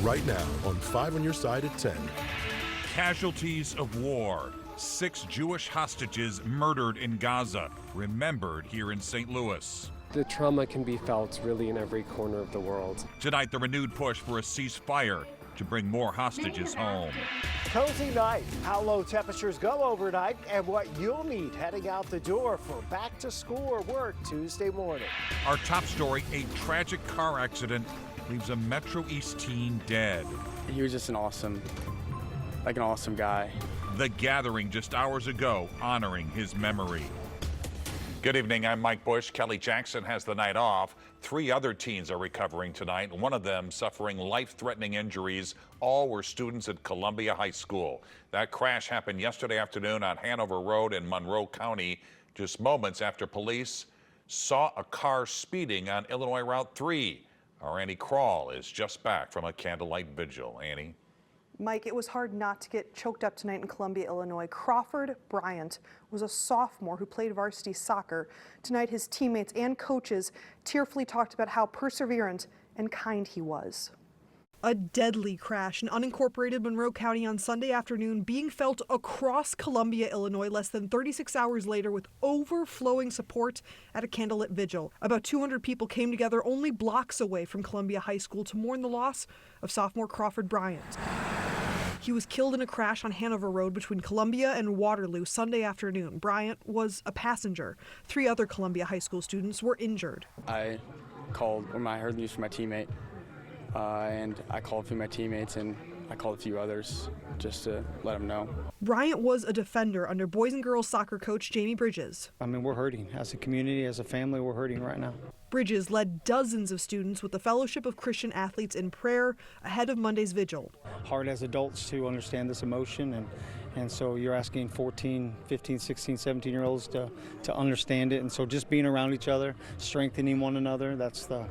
right now on 5 on Your Side at 10. Casualties of war. 6 Jewish hostages murdered in Gaza, remembered here in St. Louis. The trauma can be felt really in every corner of the world. Tonight, the renewed push for a ceasefire to bring more hostages home. Cozy night, how low temperatures go overnight, and what you'll need heading out the door for back to school or work Tuesday morning. Our top story, a tragic car accident leaves a Metro East teen dead. He was just an awesome guy. The Gathering just hours ago, honoring his memory. Good evening, I'm Mike Bush. Kelly Jackson has the night off. 3 other teens are recovering tonight, one of them suffering life-threatening injuries. All were students at Columbia High School. That crash happened yesterday afternoon on Hanover Road in Monroe County, just moments after police saw a car speeding on Illinois Route 3. Our Annie Krall is just back from a candlelight vigil. Annie? Mike, it was hard not to get choked up tonight in Columbia, Illinois. Crawford Bryant was a sophomore who played varsity soccer. Tonight, his teammates and coaches tearfully talked about how perseverant and kind he was. A deadly crash in unincorporated Monroe County on Sunday afternoon being felt across Columbia, Illinois, less than 36 hours later with overflowing support at a candlelit vigil. About 200 people came together only blocks away from Columbia High School to mourn the loss of sophomore Crawford Bryant. He was killed in a crash on Hanover Road between Columbia and Waterloo Sunday afternoon. Bryant was a passenger. 3 other Columbia High School students were injured. I called when I heard the news from my teammate, and I called a few of my teammates, and I called a few others just to let them know. Bryant was a defender under boys and girls soccer coach Jamie Bridges. I mean, we're hurting. As a community, as a family, we're hurting right now. Bridges led dozens of students with the Fellowship of Christian Athletes in prayer ahead of Monday's vigil. Hard as adults to understand this emotion, and so you're asking 14, 15, 16, 17-year-olds to understand it. And so just being around each other, strengthening one another, that's the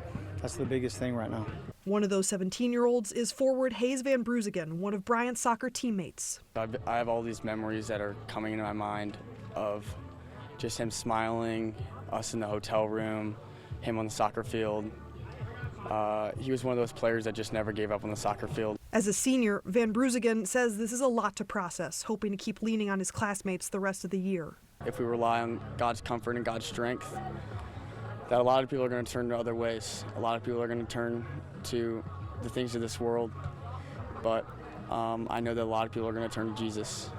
biggest thing right now. One of those 17-year-olds is forward Hayes Van Bruzigen, one of Bryant's soccer teammates. I have all these memories that are coming into my mind of just him smiling, us in the hotel room, him on the soccer field. He was one of those players that just never gave up on the soccer field. As a senior, Van Bruzigen says this is a lot to process, hoping to keep leaning on his classmates the rest of the year. If we rely on God's comfort and God's strength, that a lot of people are going to turn to other ways. A lot of people are going to turn to the things of this world, but I know that a lot of people are going to turn to Jesus.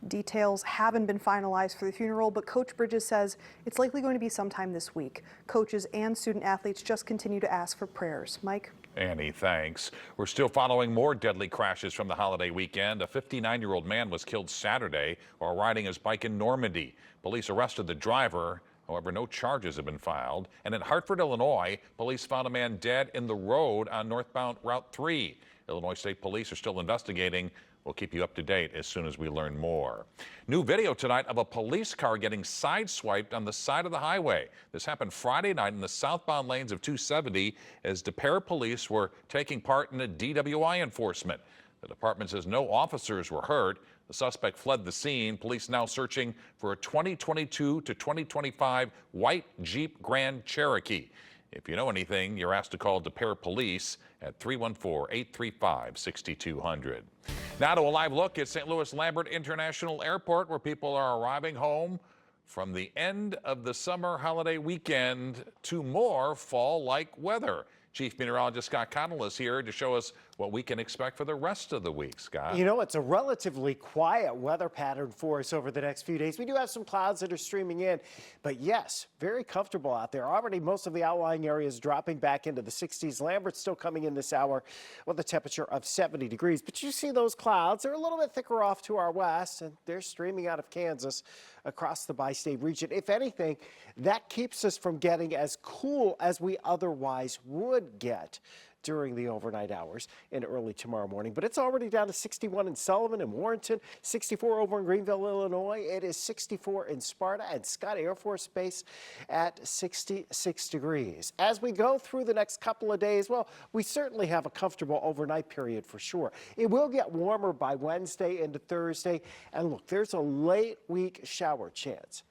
Details haven't been finalized for the funeral, but Coach Bridges says it's likely going to be sometime this week. Coaches and student athletes just continue to ask for prayers. Mike? Annie, thanks. We're still following more deadly crashes from the holiday weekend. A 59-year-old man was killed Saturday while riding his bike in Normandy. Police arrested the driver. However, no charges have been filed. And in Hartford, Illinois, police found a man dead in the road on northbound Route 3. Illinois State Police are still investigating. We'll keep you up to date as soon as we learn more. New video tonight of a police car getting sideswiped on the side of the highway. This happened Friday night in the southbound lanes of 270 as DePere police were taking part in a DWI enforcement. The department says no officers were hurt. The suspect fled the scene. Police now searching for a 2022 to 2025 white Jeep Grand Cherokee. If you know anything, you're asked to call DePere Police at 314-835-6200. Now to a live look at St. Louis Lambert International Airport, where people are arriving home from the end of the summer holiday weekend to more fall-like weather. Chief Meteorologist Scott Connell is here to show us what we can expect for the rest of the week. Scott? You know, it's a relatively quiet weather pattern for us over the next few days. We do have some clouds that are streaming in, but yes, very comfortable out there. Already most of the outlying areas dropping back into the 60s. Lambert's still coming in this hour with a temperature of 70 degrees. But you see those clouds, they're a little bit thicker off to our west, and they're streaming out of Kansas across the bi-state region. If anything, that keeps us from getting as cool as we otherwise would get during the overnight hours and early tomorrow morning. But it's already down to 61 in Sullivan and Warrenton, 64 over in Greenville, Illinois. It is 64 in Sparta and Scott Air Force Base at 66 degrees. As we go through the next couple of days, well, we certainly have a comfortable overnight period for sure. It will get warmer by Wednesday into Thursday. And look, there's a late week shower chance.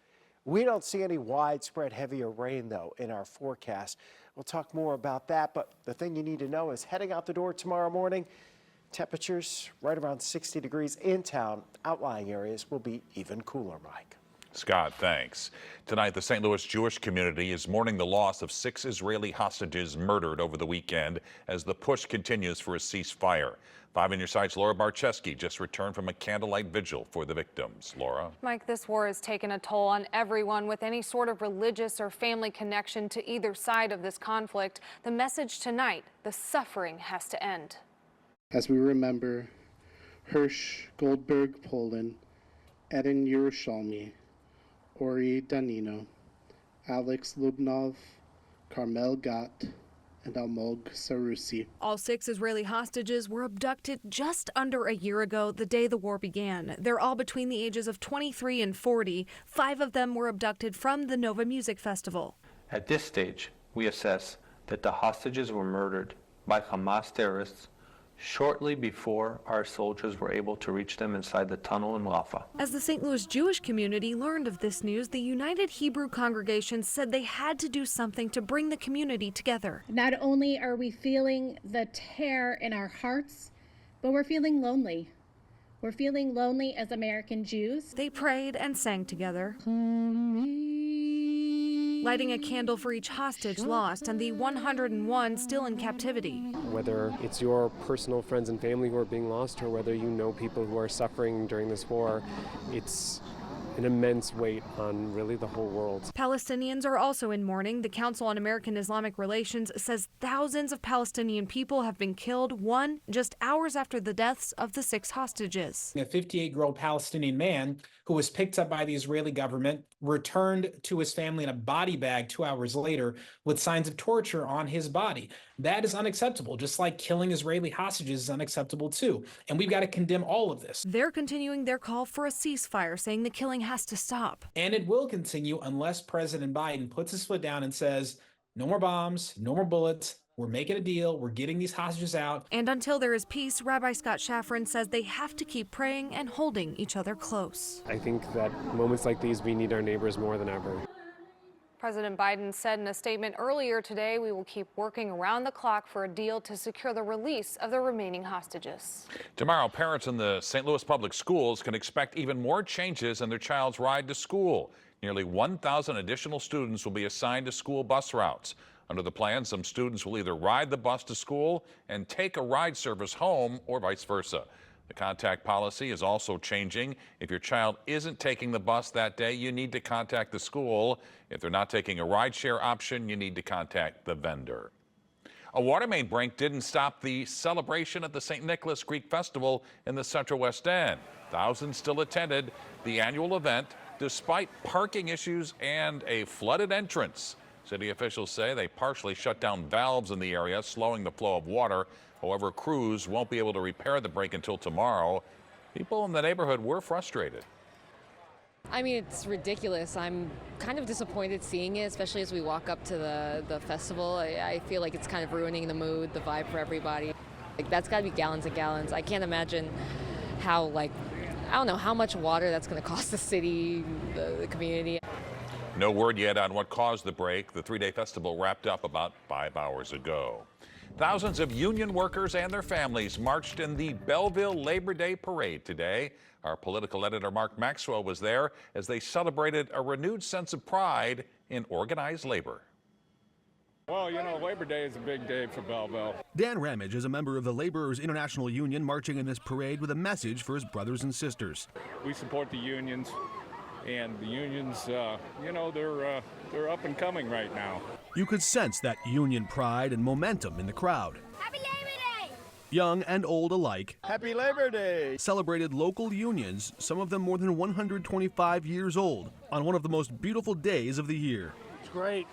We don't see any widespread heavier rain, though, in our forecast. We'll talk more about that, but the thing you need to know is heading out the door tomorrow morning, temperatures right around 60 degrees in town. Outlying areas will be even cooler, Mike. Scott, thanks. Tonight, the St. Louis Jewish community is mourning the loss of 6 Israeli hostages murdered over the weekend as the push continues for a ceasefire. 5 on your side's Laura Barczewski just returned from a candlelight vigil for the victims. Laura? Mike, this war has taken a toll on everyone with any sort of religious or family connection to either side of this conflict. The message tonight, the suffering has to end. As we remember Hirsch Goldberg Poland, Eden Yerushalmi, Ori Danino, Alex Lubnov, Carmel Gott, and Almog Sarusi. All 6 Israeli hostages were abducted just under a year ago, the day the war began. They're all between the ages of 23 and 40. 5 of them were abducted from the Nova Music Festival. At this stage, we assess that the hostages were murdered by Hamas terrorists shortly before our soldiers were able to reach them inside the tunnel in Rafah. As the St. Louis Jewish community learned of this news, the United Hebrew Congregation said they had to do something to bring the community together. Not only are we feeling the tear in our hearts, but we're feeling lonely. We're feeling lonely as American Jews. They prayed and sang together, lighting a candle for each hostage lost and the 101 still in captivity. Whether it's your personal friends and family who are being lost or whether you know people who are suffering during this war, it's an immense weight on really the whole world. Palestinians are also in mourning. The Council on American Islamic Relations says thousands of Palestinian people have been killed, one just hours after the deaths of the 6 hostages. A 58-year-old Palestinian man who was picked up by the Israeli government returned to his family in a body bag 2 hours later with signs of torture on his body. That is unacceptable, just like killing Israeli hostages is unacceptable too. And we've got to condemn all of this. They're continuing their call for a ceasefire, saying the killing has to stop. And it will continue unless President Biden puts his foot down and says, no more bombs, no more bullets. We're making a deal. We're getting these hostages out. And until there is peace, Rabbi Scott Shafran says they have to keep praying and holding each other close. I think that moments like these, we need our neighbors more than ever. President Biden said in a statement earlier today, we will keep working around the clock for a deal to secure the release of the remaining hostages. Tomorrow, parents in the St. Louis public schools can expect even more changes in their child's ride to school. Nearly 1,000 additional students will be assigned to school bus routes. Under the plan, some students will either ride the bus to school and take a ride service home or vice versa. The contact policy is also changing. If your child isn't taking the bus that day, you need to contact the school. If they're not taking a rideshare option, you need to contact the vendor. A water main break didn't stop the celebration at the St. Nicholas Greek Festival in the Central West End. Thousands still attended the annual event despite parking issues and a flooded entrance. City officials say they partially shut down valves in the area, slowing the flow of water. However, crews won't be able to repair the break until tomorrow. People in the neighborhood were frustrated. I mean, it's ridiculous. I'm kind of disappointed seeing it, especially as we walk up to the festival. I feel like it's kind of ruining the mood, the vibe for everybody. Like, that's got to be gallons and gallons. I can't imagine how, I don't know how much water that's going to cost the city, the community. No word yet on what caused the break. The 3-day festival wrapped up about 5 hours ago. Thousands of union workers and their families marched in the Belleville Labor Day Parade today. Our political editor Mark Maxwell was there as they celebrated a renewed sense of pride in organized labor. Well, you know, Labor Day is a big day for Belleville. Dan Ramage is a member of the Laborers International Union marching in this parade with a message for his brothers and sisters. We support the unions. And the unions, you know, they're up and coming right now. You could sense that union pride and momentum in the crowd. Happy Labor Day! Young and old alike. Happy Labor Day! Celebrated local unions, some of them more than 125 years old, on one of the most beautiful days of the year. It's great.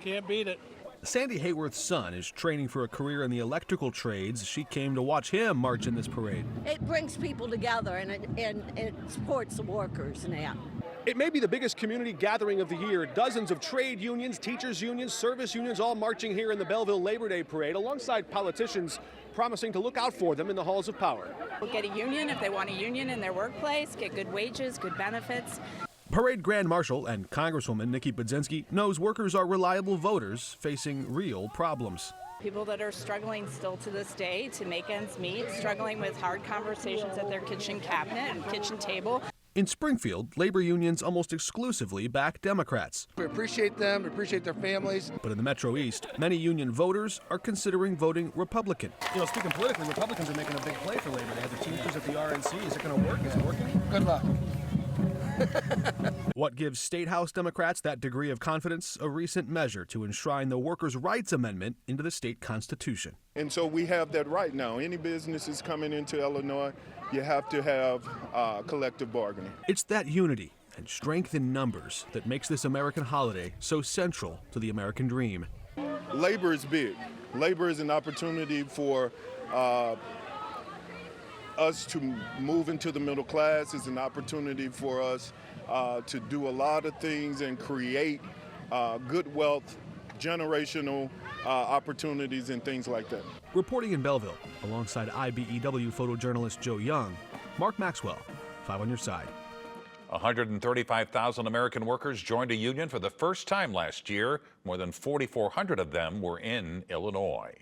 Can't beat it. Sandy Hayworth's son is training for a career in the electrical trades. She came to watch him march in this parade. It brings people together and it supports the workers now. It may be the biggest community gathering of the year. Dozens of trade unions, teachers unions, service unions all marching here in the Belleville Labor Day Parade alongside politicians promising to look out for them in the halls of power. We'll get a union if they want a union in their workplace, get good wages, good benefits. Parade Grand Marshal and Congresswoman Nikki Budzinski knows workers are reliable voters facing real problems. People that are struggling still to this day to make ends meet, struggling with hard conversations at their kitchen cabinet and kitchen table. In Springfield, labor unions almost exclusively back Democrats. We appreciate them, we appreciate their families. But in the Metro East, many union voters are considering voting Republican. You know, speaking politically, Republicans are making a big play for labor. They have the Teamsters at the RNC. Is it going to work? Is it working? Good luck. What gives State House Democrats that degree of confidence? A recent measure to enshrine the Workers' Rights Amendment into the state constitution. And so we have that right now. Any businesses coming into Illinois, you have to have collective bargaining. It's that unity and strength in numbers that makes this American holiday so central to the American dream. Labor is big. Labor is an opportunity for us to move into the middle class. Is an opportunity for us to do a lot of things and create good wealth, generational opportunities and things like that. Reporting in Belleville, alongside IBEW photojournalist Joe Young, Mark Maxwell, 5 on your side. 135,000 American workers joined a union for the first time last year. More than 4,400 of them were in Illinois.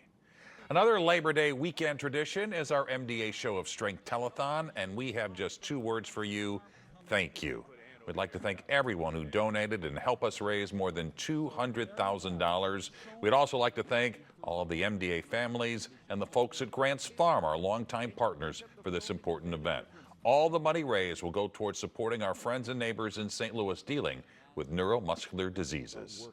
Another Labor Day weekend tradition is our MDA Show of Strength Telethon, and we have just 2 words for you: thank you. We'd like to thank everyone who donated and helped us raise more than $200,000. We'd also like to thank all of the MDA families and the folks at Grants Farm, our longtime partners for this important event. All the money raised will go towards supporting our friends and neighbors in St. Louis dealing with neuromuscular diseases.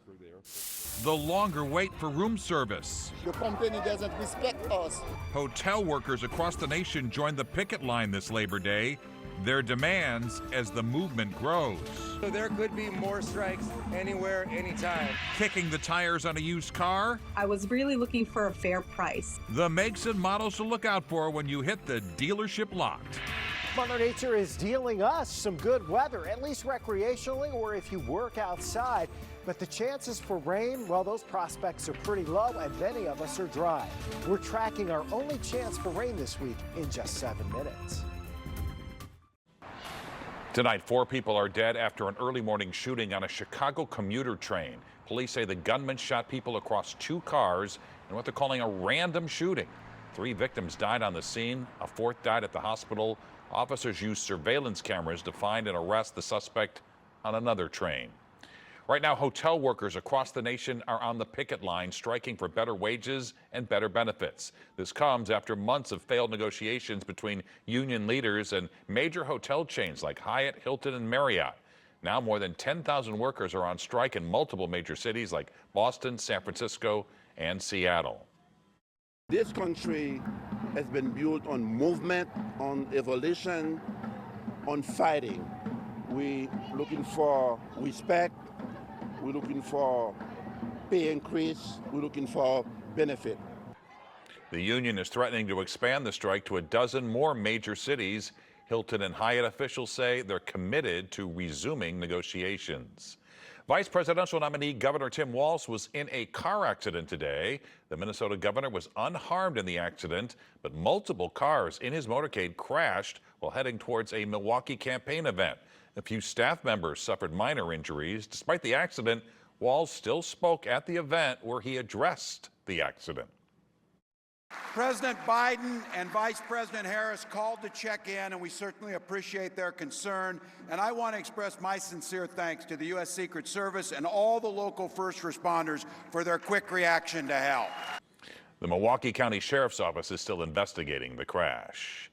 The longer wait for room service. The company doesn't respect us. Hotel workers across the nation joined the picket line this Labor Day. Their demands as the movement grows. So there could be more strikes anywhere, anytime. Kicking the tires on a used car. I was really looking for a fair price. The makes and models to look out for when you hit the dealership lot. Mother Nature is dealing us some good weather, at least recreationally or if you work outside. But the chances for rain, well, those prospects are pretty low, and many of us are dry. We're tracking our only chance for rain this week in just 7 minutes. Tonight, 4 people are dead after an early morning shooting on a Chicago commuter train. Police say the gunman shot people across 2 cars in what they're calling a random shooting. 3 victims died on the scene. A 4th died at the hospital. Officers used surveillance cameras to find and arrest the suspect on another train. Right now, hotel workers across the nation are on the picket line striking for better wages and better benefits. This comes after months of failed negotiations between union leaders and major hotel chains like Hyatt, Hilton, and Marriott. Now more than 10,000 workers are on strike in multiple major cities like Boston, San Francisco, and Seattle. This country has been built on movement, on evolution, on fighting. We're looking for respect. We're looking for pay increase. We're looking for benefit. The union is threatening to expand the strike to a dozen more major cities. Hilton and Hyatt officials say they're committed to resuming negotiations. Vice presidential nominee Governor Tim Walz was in a car accident today. The Minnesota governor was unharmed in the accident, but multiple cars in his motorcade crashed while heading towards a Milwaukee campaign event. A few staff members suffered minor injuries. Despite the accident, Walz still spoke at the event where he addressed the accident. President Biden and Vice President Harris called to check in, and we certainly appreciate their concern. And I want to express my sincere thanks to the U.S. Secret Service and all the local first responders for their quick reaction to help. The Milwaukee County Sheriff's Office is still investigating the crash.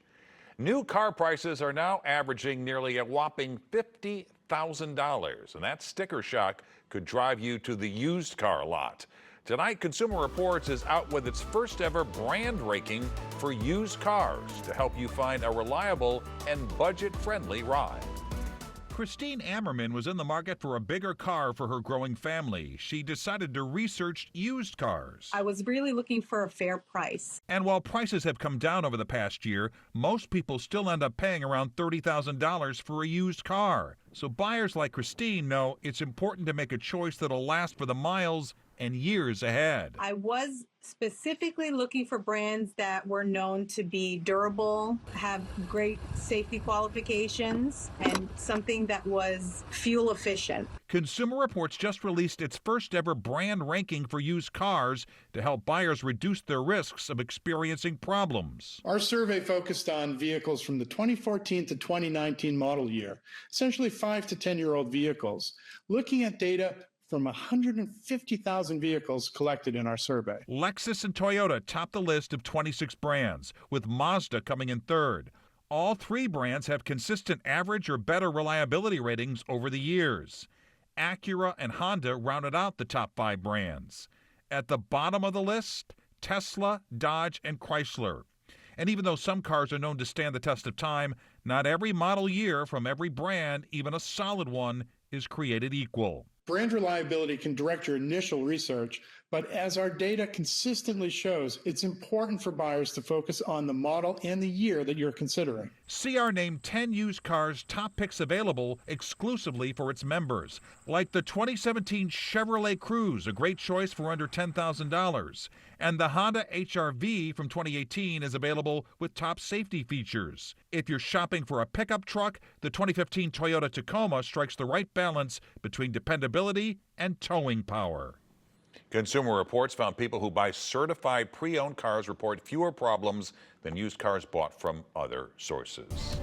New car prices are now averaging nearly a whopping $50,000, and that sticker shock could drive you to the used car lot. Tonight, Consumer Reports is out with its first ever brand ranking for used cars to help you find a reliable and budget-friendly ride. Christine Ammerman was in the market for a bigger car for her growing family. She decided to research used cars. I was really looking for a fair price. And while prices have come down over the past year, most people still end up paying around $30,000 for a used car. So buyers like Christine know it's important to make a choice that'll last for the miles and years ahead. I was specifically looking for brands that were known to be durable, have great safety qualifications, and something that was fuel efficient. Consumer Reports just released its first ever brand ranking for used cars to help buyers reduce their risks of experiencing problems. Our survey focused on vehicles from the 2014 to 2019 model year, essentially 5 to 10-year-old vehicles, looking at data from 150,000 vehicles collected in our survey. Lexus and Toyota topped the list of 26 brands, with Mazda coming in third. All three brands have consistent average or better reliability ratings over the years. Acura and Honda rounded out the top 5 brands. At the bottom of the list, Tesla, Dodge, and Chrysler. And even though some cars are known to stand the test of time, not every model year from every brand, even a solid one, is created equal. Brand reliability can direct your initial research, but as our data consistently shows, it's important for buyers to focus on the model and the year that you're considering. CR named 10 used cars top picks available exclusively for its members, like the 2017 Chevrolet Cruze, a great choice for under $10,000, and the Honda HR-V from 2018 is available with top safety features. If you're shopping for a pickup truck, the 2015 Toyota Tacoma strikes the right balance between dependability and towing power. Consumer Reports found people who buy certified pre-owned cars report fewer problems than used cars bought from other sources.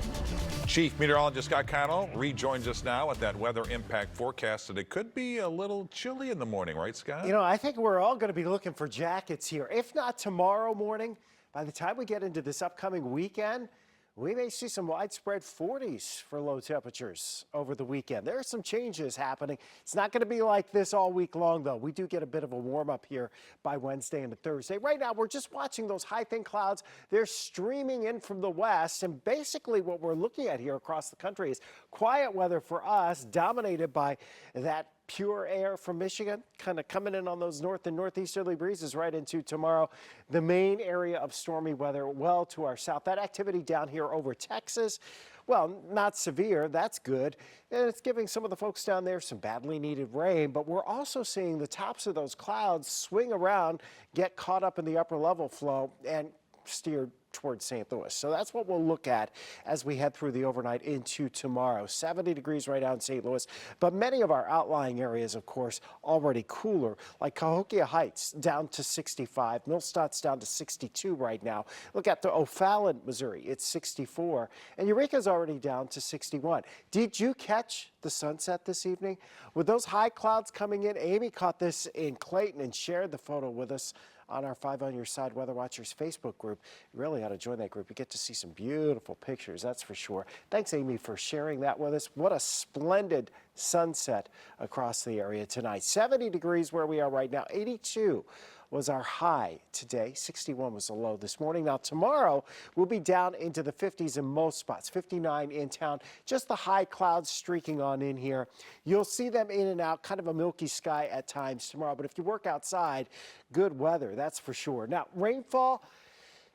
Chief Meteorologist Scott Connell rejoins us now with that weather impact forecast that it could be a little chilly in the morning, right, Scott? You know, I think we're all going to be looking for jackets here. If not tomorrow morning, by the time we get into this upcoming weekend, we may see some widespread 40s for low temperatures over the weekend. There are some changes happening. It's not going to be like this all week long, though. We do get a bit of a warm up here by Wednesday and Thursday. Right now, we're just watching those high thin clouds. They're streaming in from the west. And basically what we're looking at here across the country is quiet weather for us, dominated by that pure air from Michigan, kind of coming in on those north and northeasterly breezes right into tomorrow. The main area of stormy weather well to our south. That activity down here over Texas, well, not severe. That's good. And it's giving some of the folks down there some badly needed rain. But we're also seeing the tops of those clouds swing around, get caught up in the upper level flow, and steered towards St. Louis. So that's what we'll look at as we head through the overnight into tomorrow. 70 degrees right out in St. Louis, but many of our outlying areas, of course, already cooler, like Cahokia Heights down to 65, Millstadt's down to 62 right now. Look at the O'Fallon, Missouri, it's 64, and Eureka's already down to 61. Did you catch the sunset this evening? With those high clouds coming in, Amy caught this in Clayton and shared the photo with us on our 5 on Your Side Weather Watchers Facebook group. You really ought to join that group. You get to see some beautiful pictures, that's for sure. Thanks, Amy, for sharing that with us. What a splendid sunset across the area tonight. 70 degrees where we are right now. 82 was our high today. 61 was the low this morning. Now tomorrow we'll be down into the 50s in most spots. 59 in town. Just the high clouds streaking on in here. You'll see them in and out, kind of a milky sky at times tomorrow. But if you work outside, good weather, that's for sure. Now rainfall,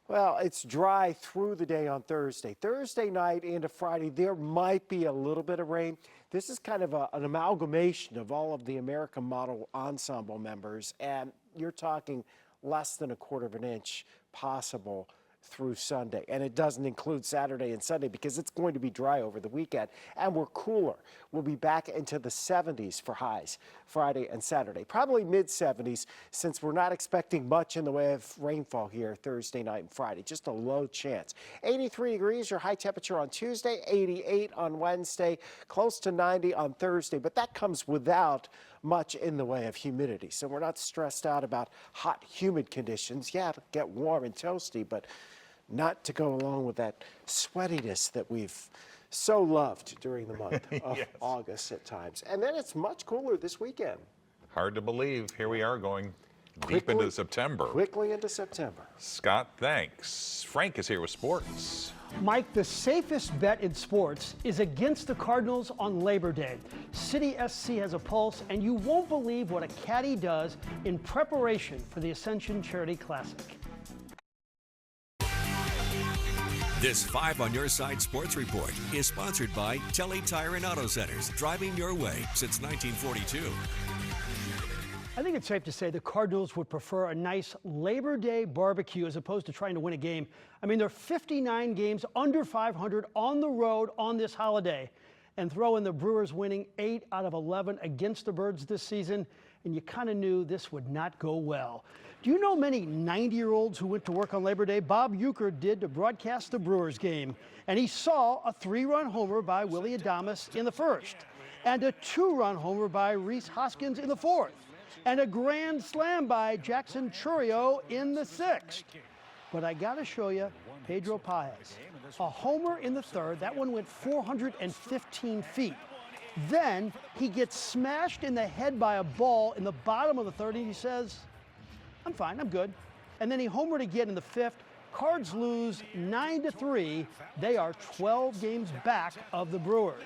well, it's dry through the day on Thursday. Thursday night into Friday, there might be a little bit of rain. This is kind of an amalgamation of all of the American Model Ensemble members, and you're talking less than 1/4 of an inch possible through Sunday. And it doesn't include Saturday and Sunday because it's going to be dry over the weekend. And we're cooler. We'll be back into the 70s for highs Friday and Saturday. Probably mid-70s since we're not expecting much in the way of rainfall here Thursday night and Friday. Just a low chance. 83 degrees, your high temperature on Tuesday, 88 on Wednesday, close to 90 on Thursday. But that comes without much in the way of humidity. So we're not stressed out about hot, humid conditions. Yeah, it'll get warm and toasty, but not to go along with that sweatiness that we've so loved during the month of Yes. August at times. And then it's much cooler this weekend. Hard to believe. Here we are going deep Quickly- into September. Quickly into September. Scott, thanks. Frank is here with sports. Mike, the safest bet in sports is against the Cardinals on Labor Day. City SC has a pulse, and you won't believe what a caddy does in preparation for the Ascension Charity Classic. This 5 on Your Side Sports Report is sponsored by Telly Tire and Auto Centers, driving your way since 1942. I think it's safe to say the Cardinals would prefer a nice Labor Day barbecue as opposed to trying to win a game. I mean, they're 59 games under 500 on the road on this holiday. And throw in the Brewers winning 8 out of 11 against the Birds this season, and you kind of knew this would not go well. Do you know many 90-year-olds who went to work on Labor Day? Bob Euchre did to broadcast the Brewers game, and he saw a 3-run homer by Willie Adames in the first, and a 2-run homer by Rhys Hoskins in the fourth, and a grand slam by Jackson Chourio in the sixth. But I got to show you Pedro Paez. A homer in the third. That one went 415 feet. Then he gets smashed in the head by a ball in the bottom of the third, and he says, I'm fine, I'm good. And then he homered again in the fifth. Cards lose 9-3. They are 12 games back of the Brewers.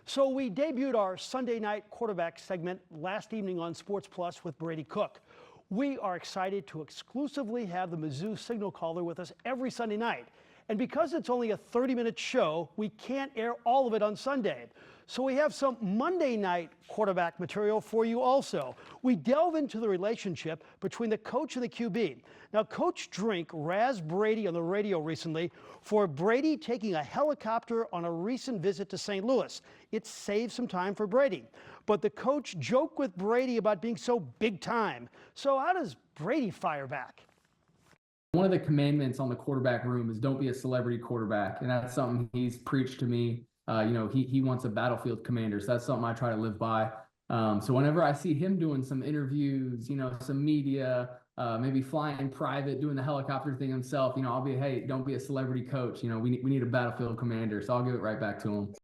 So we debuted our Sunday night quarterback segment last evening on Sports Plus with Brady Cook. We are excited to exclusively have the Mizzou signal caller with us every Sunday night. And because it's only a 30-minute show, we can't air all of it on Sunday. So we have some Monday night quarterback material for you also. We delve into the relationship between the coach and the QB. Now, Coach Drink razzed Brady on the radio recently for Brady taking a helicopter on a recent visit to St. Louis. It saved some time for Brady. But the coach joked with Brady about being so big time. So how does Brady fire back? One of the commandments on the quarterback room is don't be a celebrity quarterback. And that's something he's preached to me. He wants a battlefield commander. So that's something I try to live by. So whenever I see him doing some interviews, some media, maybe flying private, doing the helicopter thing himself, I'll be, hey, don't be a celebrity coach. We need a battlefield commander. So I'll give it right back to him.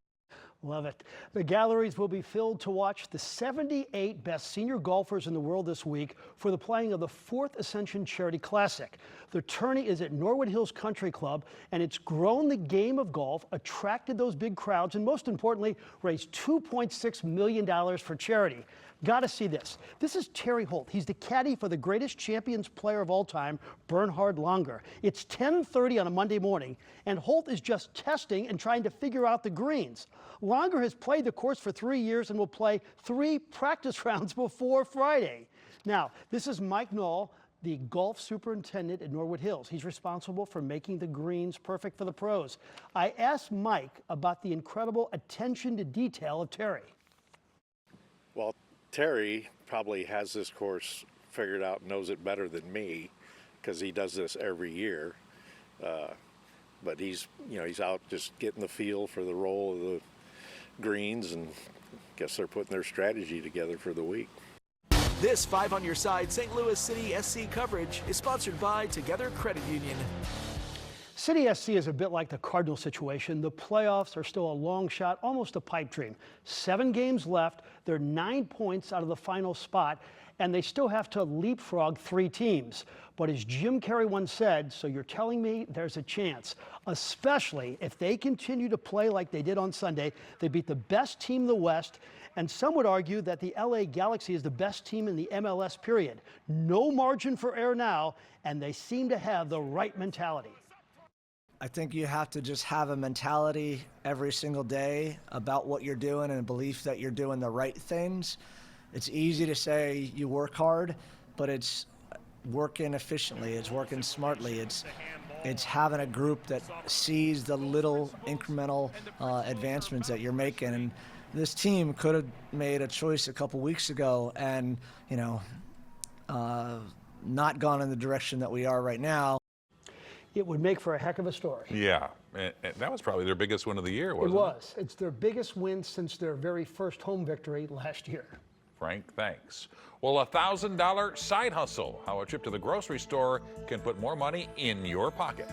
Love it. The galleries will be filled to watch the 78 best senior golfers in the world this week for the playing of the 4th Ascension Charity Classic. The tourney is at Norwood Hills Country Club, and it's grown the game of golf, attracted those big crowds, and most importantly, raised $2.6 million for charity. Got to see this. This is Terry Holt. He's the caddy for the greatest Champions player of all time, Bernhard Langer. It's 10:30 on a Monday morning, and Holt is just testing and trying to figure out the greens. Langer has played the course for 3 years and will play 3 practice rounds before Friday. Now, this is Mike Knoll, the golf superintendent at Norwood Hills. He's responsible for making the greens perfect for the pros. I asked Mike about the incredible attention to detail of Terry. Well, Terry probably has this course figured out and knows it better than me because he does this every year. But he's out just getting the feel for the roll of the greens, and I guess they're putting their strategy together for the week. This 5 on Your Side St. Louis City SC coverage is sponsored by Together Credit Union. City SC is a bit like the Cardinal situation. The playoffs are still a long shot, almost a pipe dream. 7 games left. They're 9 points out of the final spot, and they still have to leapfrog 3 teams. But as Jim Carrey once said, so you're telling me there's a chance, especially if they continue to play like they did on Sunday. They beat the best team in the West, and some would argue that the LA Galaxy is the best team in the MLS, period. No margin for error now, and they seem to have the right mentality. I think you have to just have a mentality every single day about what you're doing and a belief that you're doing the right things. It's easy to say you work hard, but it's working efficiently, it's working smartly, it's having a group that sees the little incremental advancements that you're making. And this team could have made a choice a couple weeks ago and, not gone in the direction that we are right now. It would make for a heck of a story. Yeah, and that was probably their biggest win of the year, wasn't it? It was. It's their biggest win since their very first home victory last year. Frank, thanks. Well, a $1,000 side hustle, how a trip to the grocery store can put more money in your pocket.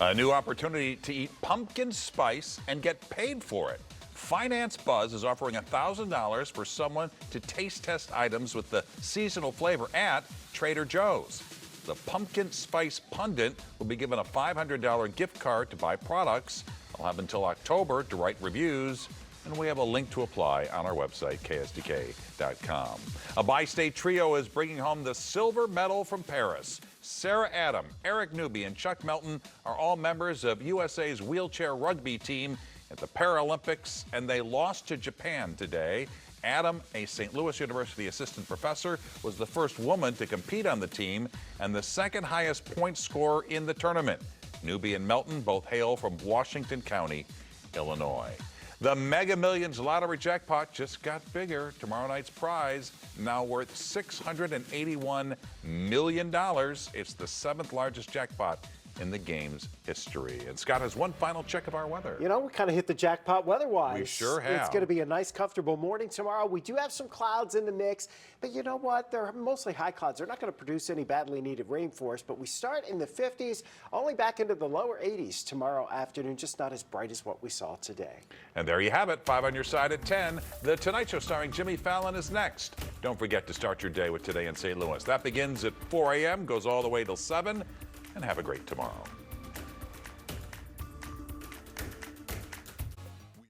A new opportunity to eat pumpkin spice and get paid for it. Finance Buzz is offering $1,000 for someone to taste test items with the seasonal flavor at Trader Joe's. The Pumpkin Spice Pundit will be given a $500 gift card to buy products. They'll have until October to write reviews, and we have a link to apply on our website, ksdk.com. A bi-state trio is bringing home the silver medal from Paris. Sarah Adam, Eric Newby, and Chuck Melton are all members of USA's wheelchair rugby team at the Paralympics, and they lost to Japan today Adam, a St. Louis University assistant professor, was the first woman to compete on the team and the second highest point scorer in the tournament. Newbie and Melton both hail from Washington County, Illinois. The Mega Millions lottery jackpot just got bigger. Tomorrow night's prize now worth $681 million. It's the 7th largest jackpot in the game's history. And Scott has one final check of our weather. You know, we kind of hit the jackpot weather-wise. We sure have. It's going to be a nice, comfortable morning tomorrow. We do have some clouds in the mix, but you know what? They're mostly high clouds. They're not going to produce any badly needed rain for us, but we start in the 50s, only back into the lower 80s tomorrow afternoon, just not as bright as what we saw today. And there you have it, 5 on your side at 10. The Tonight Show starring Jimmy Fallon is next. Don't forget to start your day with Today in St. Louis. That begins at 4 a.m., goes all the way till 7, and have a great tomorrow.